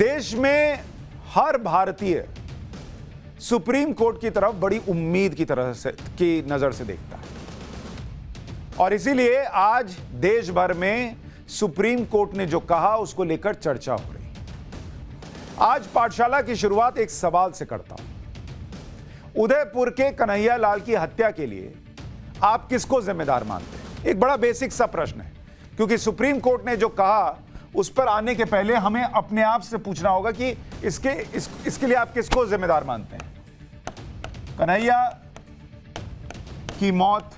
देश में हर भारतीय सुप्रीम कोर्ट की तरफ बड़ी उम्मीद की नजर से देखता है और इसीलिए आज देश भर में सुप्रीम कोर्ट ने जो कहा उसको लेकर चर्चा हो रही है। आज पाठशाला की शुरुआत एक सवाल से करता हूं। उदयपुर के कन्हैया लाल की हत्या के लिए आप किसको जिम्मेदार मानते हैं? एक बड़ा बेसिक सा प्रश्न है, क्योंकि सुप्रीम कोर्ट ने जो कहा उस पर आने के पहले हमें अपने आप से पूछना होगा कि इसके लिए आप किसको जिम्मेदार मानते हैं? कन्हैया की मौत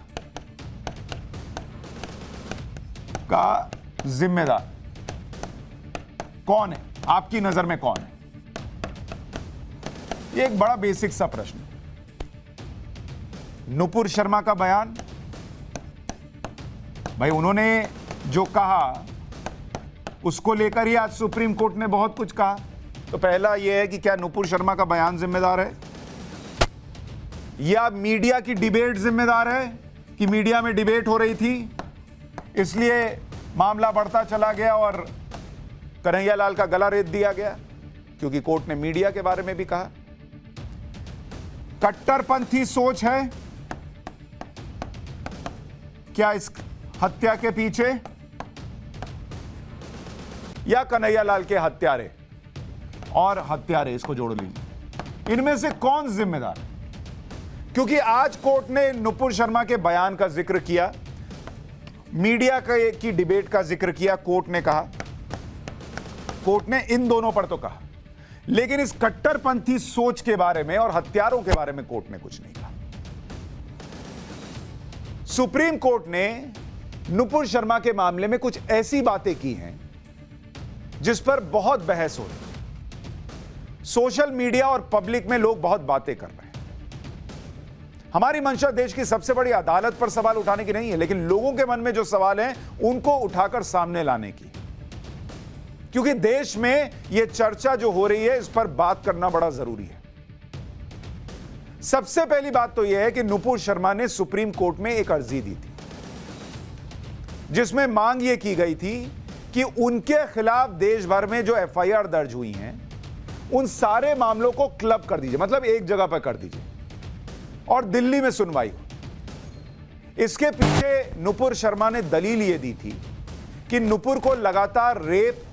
का जिम्मेदार कौन है? आपकी नजर में कौन है? ये एक बड़ा बेसिक सा प्रश्न है। नुपुर शर्मा का बयान, भाई उन्होंने जो कहा उसको लेकर ही आज सुप्रीम कोर्ट ने बहुत कुछ कहा। तो पहला यह है कि क्या नुपुर शर्मा का बयान जिम्मेदार है या मीडिया की डिबेट जिम्मेदार है कि मीडिया में डिबेट हो रही थी इसलिए मामला बढ़ता चला गया और कन्हैया लाल का गला रेत दिया गया, क्योंकि कोर्ट ने मीडिया के बारे में भी कहा। कट्टरपंथी सोच है क्या इस हत्या के पीछे, या कन्हैया लाल के हत्यारे और हत्यारे, इसको जोड़ लीजिए, इनमें से कौन जिम्मेदार है? क्योंकि आज कोर्ट ने नुपुर शर्मा के बयान का जिक्र किया, मीडिया की डिबेट का जिक्र किया। कोर्ट ने इन दोनों पर तो कहा, लेकिन इस कट्टरपंथी सोच के बारे में और हत्यारों के बारे में कोर्ट ने कुछ नहीं कहा। सुप्रीम कोर्ट ने नुपुर शर्मा के मामले में कुछ ऐसी बातें की हैं जिस पर बहुत बहस हो रही है। सोशल मीडिया और पब्लिक में लोग बहुत बातें कर रहे हैं। हमारी मंशा देश की सबसे बड़ी अदालत पर सवाल उठाने की नहीं है, लेकिन लोगों के मन में जो सवाल हैं उनको उठाकर सामने लाने की, क्योंकि देश में यह चर्चा जो हो रही है इस पर बात करना बड़ा जरूरी है। सबसे पहली बात तो यह है कि नुपुर शर्मा ने सुप्रीम कोर्ट में एक अर्जी दी थी जिसमें मांग यह की गई थी कि उनके खिलाफ देश भर में जो एफआईआर दर्ज हुई हैं उन सारे मामलों को क्लब कर दीजिए, मतलब एक जगह पर कर दीजिए और दिल्ली में सुनवाई हो। इसके पीछे नुपुर शर्मा ने दलील यह दी थी कि नुपुर को लगातार रेप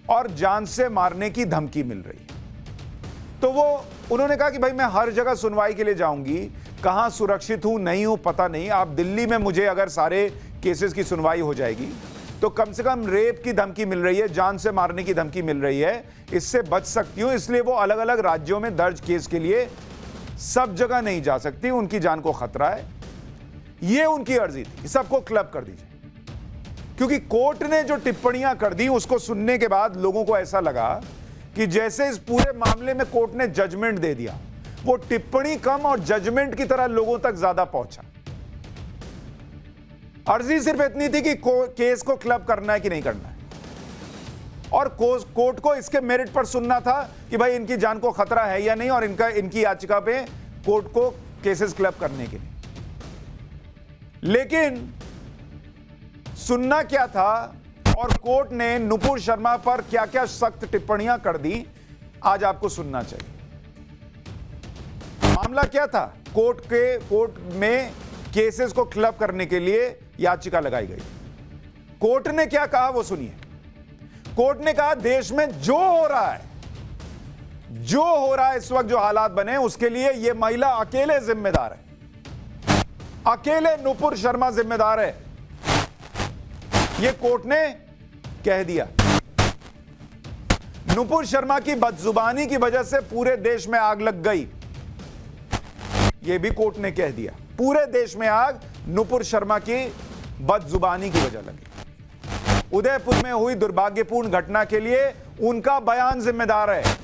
और जान से मारने की धमकी मिल रही है। तो उन्होंने कहा कि भाई मैं हर जगह सुनवाई के लिए जाऊंगी, कहां सुरक्षित हूं नहीं हूं पता नहीं, आप दिल्ली में मुझे अगर सारे केसेस की सुनवाई हो जाएगी तो कम से कम रेप की धमकी मिल रही है, जान से मारने की धमकी मिल रही है, इससे बच सकती हूं। इसलिए वो अलग अलग राज्यों में दर्ज केस के लिए सब जगह नहीं जा सकती, उनकी जान को खतरा है। ये उनकी अर्जी थी, सबको क्लब कर दीजिए। क्योंकि कोर्ट ने जो टिप्पणियां कर दी उसको सुनने के बाद लोगों को ऐसा लगा कि जैसे इस पूरे मामले में कोर्ट ने जजमेंट दे दिया, वो टिप्पणी कम और जजमेंट की तरह लोगों तक ज्यादा पहुंचा। अर्जी सिर्फ इतनी थी कि केस को क्लब करना है कि नहीं करना है, और कोर्ट को इसके मेरिट पर सुनना था कि भाई इनकी जान को खतरा है या नहीं, और इनकी याचिका पे कोर्ट को केसेस क्लब करने के लिए। लेकिन सुनना क्या था और कोर्ट ने नुपुर शर्मा पर क्या क्या सख्त टिप्पणियां कर दी, आज आपको सुनना चाहिए। मामला क्या था? कोर्ट में केसेस को क्लब करने के लिए याचिका लगाई गई। कोर्ट ने क्या कहा वो सुनिए। कोर्ट ने कहा देश में जो हो रहा है इस वक्त जो हालात बने उसके लिए यह महिला अकेले जिम्मेदार है, अकेले नुपुर शर्मा जिम्मेदार है, यह कोर्ट ने कह दिया। नुपुर शर्मा की बदजुबानी की वजह से पूरे देश में आग लग गई, यह भी कोर्ट ने कह दिया। पूरे देश में आग नुपुर शर्मा की बदजुबानी की वजह लगी। उदयपुर में हुई दुर्भाग्यपूर्ण घटना के लिए उनका बयान जिम्मेदार है।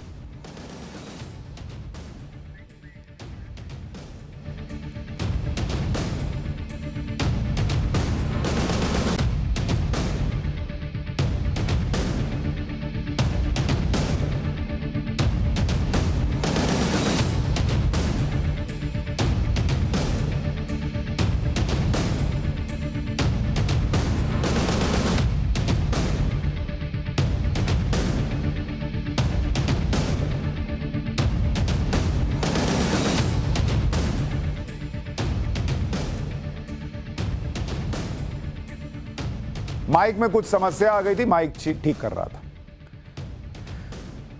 माइक में कुछ समस्या आ गई थी, माइक ठीक कर रहा था।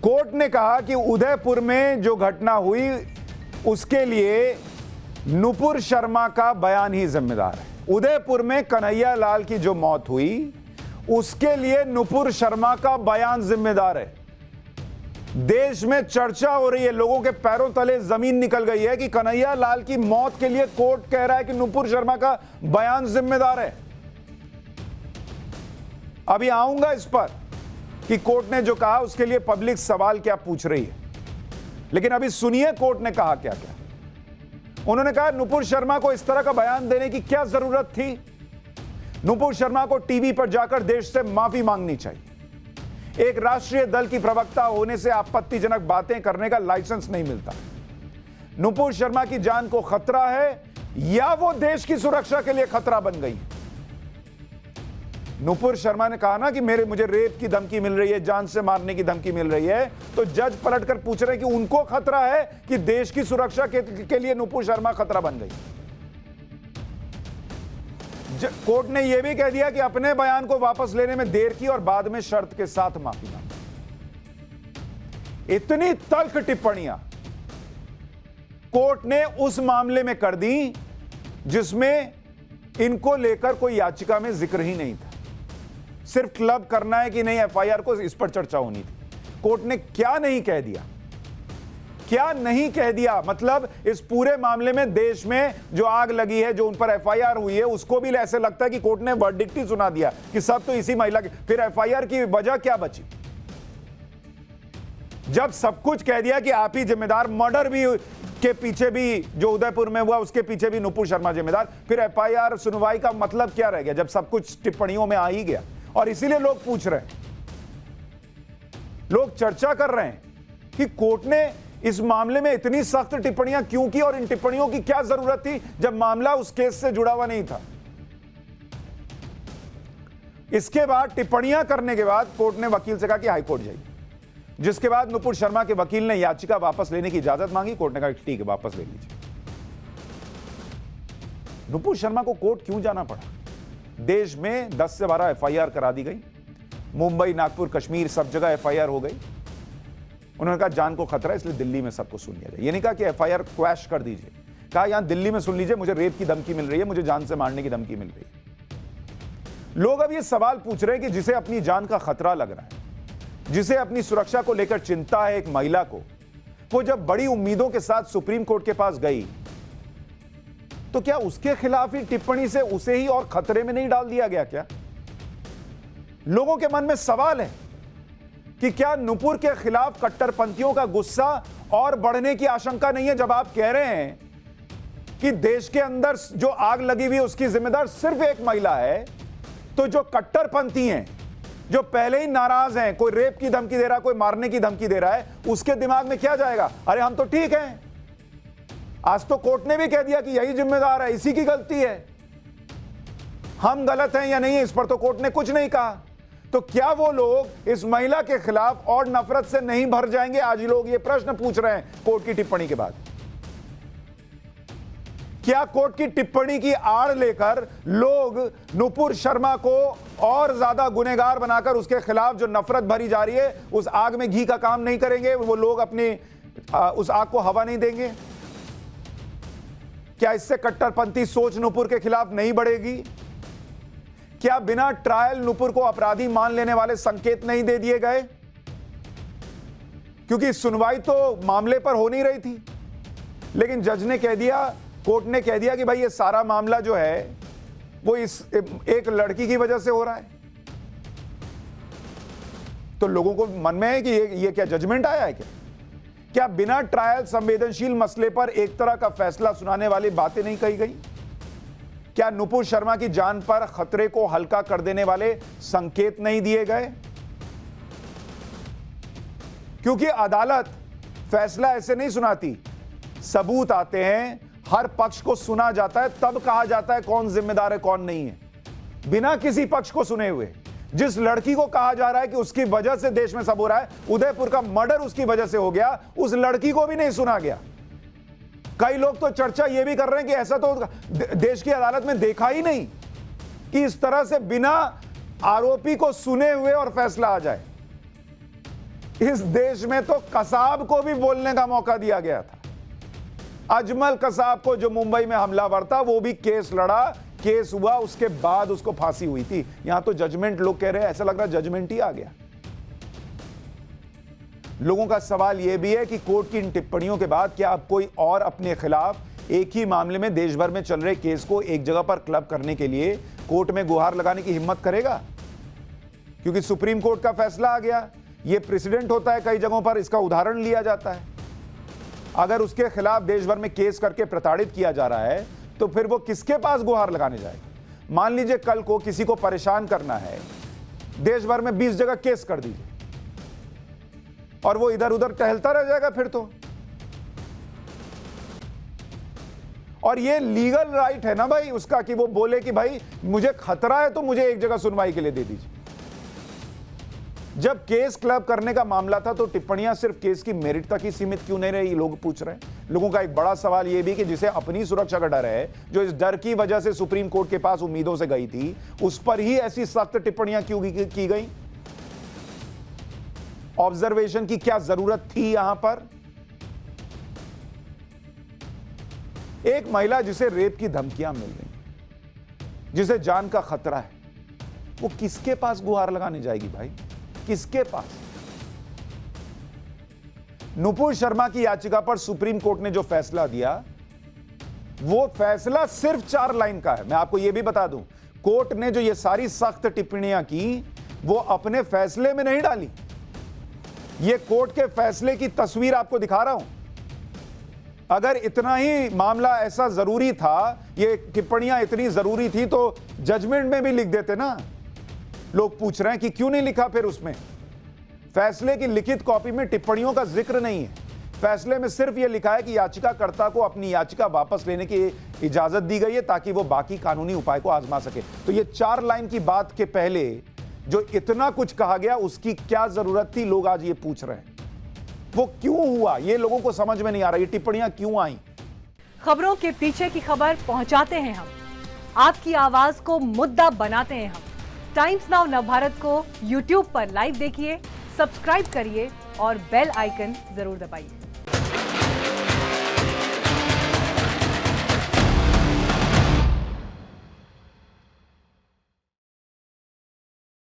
कोर्ट ने कहा कि उदयपुर में जो घटना हुई उसके लिए नुपुर शर्मा का बयान ही जिम्मेदार है। उदयपुर में कन्हैया लाल की जो मौत हुई उसके लिए नुपुर शर्मा का बयान जिम्मेदार है। देश में चर्चा हो रही है, लोगों के पैरों तले जमीन निकल गई है कि कन्हैया लाल की मौत के लिए कोर्ट कह रहा है कि नुपुर शर्मा का बयान जिम्मेदार है। अभी आऊंगा इस पर कि कोर्ट ने जो कहा उसके लिए पब्लिक सवाल क्या पूछ रही है, लेकिन अभी सुनिए कोर्ट ने कहा क्या क्या। उन्होंने कहा नुपुर शर्मा को इस तरह का बयान देने की क्या जरूरत थी। नुपुर शर्मा को टीवी पर जाकर देश से माफी मांगनी चाहिए। एक राष्ट्रीय दल की प्रवक्ता होने से आपत्तिजनक बातें करने का लाइसेंस नहीं मिलता। नुपुर शर्मा की जान को खतरा है या वो देश की सुरक्षा के लिए खतरा बन गई। नुपुर शर्मा ने कहा ना कि मुझे रेप की धमकी मिल रही है, जान से मारने की धमकी मिल रही है, तो जज पलटकर पूछ रहे हैं कि उनको खतरा है कि देश की सुरक्षा के लिए नुपुर शर्मा खतरा बन गई। कोर्ट ने यह भी कह दिया कि अपने बयान को वापस लेने में देर की और बाद में शर्त के साथ माफी मांगी। इतनी तल्ख टिप्पणियां कोर्ट ने उस मामले में कर दी जिसमें इनको लेकर कोई याचिका में जिक्र ही नहीं था। सिर्फ क्लब करना है कि नहीं, एफआईआर को इस पर चर्चा होनी थी। कोर्ट ने क्या नहीं कह दिया, क्या नहीं कह दिया, मतलब इस पूरे मामले में देश में जो आग लगी है, जो उन पर एफआईआर हुई है, उसको भी ऐसे लगता है कि कोर्ट ने वर्डिक्ट ही सुना दिया कि सब तो इसी महिला की। फिर एफआईआर की वजह क्या बची जब सब कुछ कह दिया कि आप ही जिम्मेदार, मर्डर भी के पीछे भी जो उदयपुर में हुआ उसके पीछे भी नुपुर शर्मा जिम्मेदार। फिर एफआईआर सुनवाई का मतलब क्या रह गया जब सब कुछ टिप्पणियों में आ ही गया। और इसीलिए लोग पूछ रहे हैं, लोग चर्चा कर रहे हैं कि कोर्ट ने इस मामले में इतनी सख्त टिप्पणियां क्यों की और इन टिप्पणियों की क्या जरूरत थी जब मामला उस केस से जुड़ा हुआ नहीं था। इसके बाद टिप्पणियां करने के बाद कोर्ट ने वकील से कहा कि हाईकोर्ट जाइए, जिसके बाद नुपुर शर्मा के वकील ने याचिका वापस लेने की इजाजत मांगी। कोर्ट ने कहा ठीक है, वापस ले लीजिए। नुपुर शर्मा को कोर्ट क्यों जाना पड़ा? देश में 10 से 12 एफआईआर करा दी गई, मुंबई, नागपुर, कश्मीर, सब जगह एफआईआर हो गई। उन्होंने कहा जान को खतरा है, इसलिए दिल्ली में सबको सुन लिया जाए। ये नहीं कहा कि एफआईआर क्वैश कर दीजिए, कहा यहां दिल्ली में सुन लीजिए, मुझे रेप की धमकी मिल रही है, मुझे जान से मारने की धमकी मिल रही है। लोग अब ये सवाल पूछ रहे हैं कि जिसे अपनी जान का खतरा लग रहा है, जिसे अपनी सुरक्षा को लेकर चिंता है एक महिला को, वो जब बड़ी उम्मीदों के साथ सुप्रीम कोर्ट के पास गई तो क्या उसके खिलाफ ही टिप्पणी से उसे ही और खतरे में नहीं डाल दिया गया? क्या लोगों के मन में सवाल है कि क्या नुपुर के खिलाफ कट्टरपंथियों का गुस्सा और बढ़ने की आशंका नहीं है जब आप कह रहे हैं कि देश के अंदर जो आग लगी हुई उसकी जिम्मेदार सिर्फ एक महिला है? तो जो कट्टरपंथी हैं, जो पहले ही नाराज हैं, कोई रेप की धमकी दे रहा है, कोई मारने की धमकी दे रहा है, उसके दिमाग में क्या जाएगा? अरे हम तो ठीक हैं। आज तो कोर्ट ने भी कह दिया कि यही जिम्मेदार है, इसी की गलती है, हम गलत हैं या नहीं है इस पर तो कोर्ट ने कुछ नहीं कहा। तो क्या वो लोग इस महिला के खिलाफ और नफरत से नहीं भर जाएंगे? आज लोग ये प्रश्न पूछ रहे हैं कोर्ट की टिप्पणी के बाद। क्या कोर्ट की टिप्पणी की आड़ लेकर लोग नुपुर शर्मा को और ज्यादा गुनहगार बनाकर उसके खिलाफ जो नफरत भरी जा रही है उस आग में घी का काम नहीं करेंगे? वो लोग अपनी उस आग को हवा नहीं देंगे? क्या इससे कट्टरपंथी सोच नुपुर के खिलाफ नहीं बढ़ेगी? क्या बिना ट्रायल नुपुर को अपराधी मान लेने वाले संकेत नहीं दे दिए गए? क्योंकि सुनवाई तो मामले पर हो नहीं रही थी, लेकिन जज ने कह दिया, कोर्ट ने कह दिया कि भाई ये सारा मामला जो है वो इस एक लड़की की वजह से हो रहा है। तो लोगों को मन में है कि ये क्या जजमेंट आया है? क्या बिना ट्रायल संवेदनशील मसले पर एक तरह का फैसला सुनाने वाली बातें नहीं कही गई? क्या नुपुर शर्मा की जान पर खतरे को हल्का कर देने वाले संकेत नहीं दिए गए? क्योंकि अदालत फैसला ऐसे नहीं सुनाती, सबूत आते हैं, हर पक्ष को सुना जाता है, तब कहा जाता है कौन जिम्मेदार है कौन नहीं है, बिना किसी पक्ष को सुने हुए। जिस लड़की को कहा जा रहा है कि उसकी वजह से देश में सब हो रहा है, उदयपुर का मर्डर उसकी वजह से हो गया, उस लड़की को भी नहीं सुना गया। कई लोग तो चर्चा यह भी कर रहे हैं कि ऐसा तो देश की अदालत में देखा ही नहीं कि इस तरह से बिना आरोपी को सुने हुए और फैसला आ जाए। इस देश में तो कसाब को भी बोलने का मौका दिया गया था। अजमल कसाब को, जो मुंबई में हमलावर था, वो भी केस लड़ा, केस हुआ, उसके बाद उसको फांसी हुई थी। यहां तो जजमेंट लोग कह रहे हैं, ऐसा लग रहा जजमेंट ही आ गया। लोगों का सवाल यह भी है कि कोर्ट की इन टिप्पणियों के बाद क्या अब कोई और अपने खिलाफ एक ही मामले में देश भर में चल रहे केस को एक जगह पर क्लब करने के लिए कोर्ट में गुहार लगाने की हिम्मत करेगा? क्योंकि सुप्रीम कोर्ट का फैसला आ गया। यह प्रेसिडेंट होता है, कई जगहों पर इसका उदाहरण लिया जाता है। अगर उसके खिलाफ देश भर में केस करके प्रताड़ित किया जा रहा है तो फिर वो किसके पास गुहार लगाने जाएगा? मान लीजिए कल को किसी को परेशान करना है, देश भर में 20 जगह केस कर दीजिए और वो इधर उधर टहलता रह जाएगा फिर तो। और ये लीगल राइट है ना भाई उसका कि वो बोले कि भाई मुझे खतरा है तो मुझे एक जगह सुनवाई के लिए दे दीजिए। जब केस क्लब करने का मामला था तो टिप्पणियां सिर्फ केस की मेरिट तक ही सीमित क्यों नहीं रही, लोग पूछ रहे हैं। लोगों का एक बड़ा सवाल यह भी कि जिसे अपनी सुरक्षा का डर है, जो इस डर की वजह से सुप्रीम कोर्ट के पास उम्मीदों से गई थी, उस पर ही ऐसी सख्त टिप्पणियां क्यों की गई? ऑब्जर्वेशन की क्या जरूरत थी यहां पर? एक महिला जिसे रेप की धमकियां मिल रही, जिसे जान का खतरा है, वो किसके पास गुहार लगाने जाएगी भाई? किसके पास? नुपुर शर्मा की याचिका पर सुप्रीम कोर्ट ने जो फैसला दिया, वो फैसला सिर्फ 4 लाइन का है। मैं आपको यह भी बता दूं, कोर्ट ने जो ये सारी सख्त टिप्पणियां की, वो अपने फैसले में नहीं डाली। ये कोर्ट के फैसले की तस्वीर आपको दिखा रहा हूं। अगर इतना ही मामला ऐसा जरूरी था, ये टिप्पणियां इतनी जरूरी थी, तो जजमेंट में भी लिख देते ना। लोग पूछ रहे हैं कि क्यों नहीं लिखा फिर उसमें? फैसले की लिखित कॉपी में टिप्पणियों का जिक्र नहीं है। फैसले में सिर्फ यह लिखा है कि याचिकाकर्ता को अपनी याचिका वापस लेने की इजाजत दी गई है ताकि वो बाकी कानूनी उपाय को आजमा सके। तो ये 4 लाइन की बात के पहले जो इतना कुछ कहा गया, उसकी क्या जरूरत थी? लोग आज ये पूछ रहे हैं। वो क्यों हुआ, ये लोगों को समझ में नहीं आ रहा। ये टिप्पणियां क्यों आई? खबरों के पीछे की खबर पहुंचाते हैं हम, आपकी आवाज को मुद्दा बनाते हैं हम। टाइम्स नाउ नवभारत को YouTube पर लाइव देखिए, सब्सक्राइब करिए और बेल आइकन जरूर दबाइए।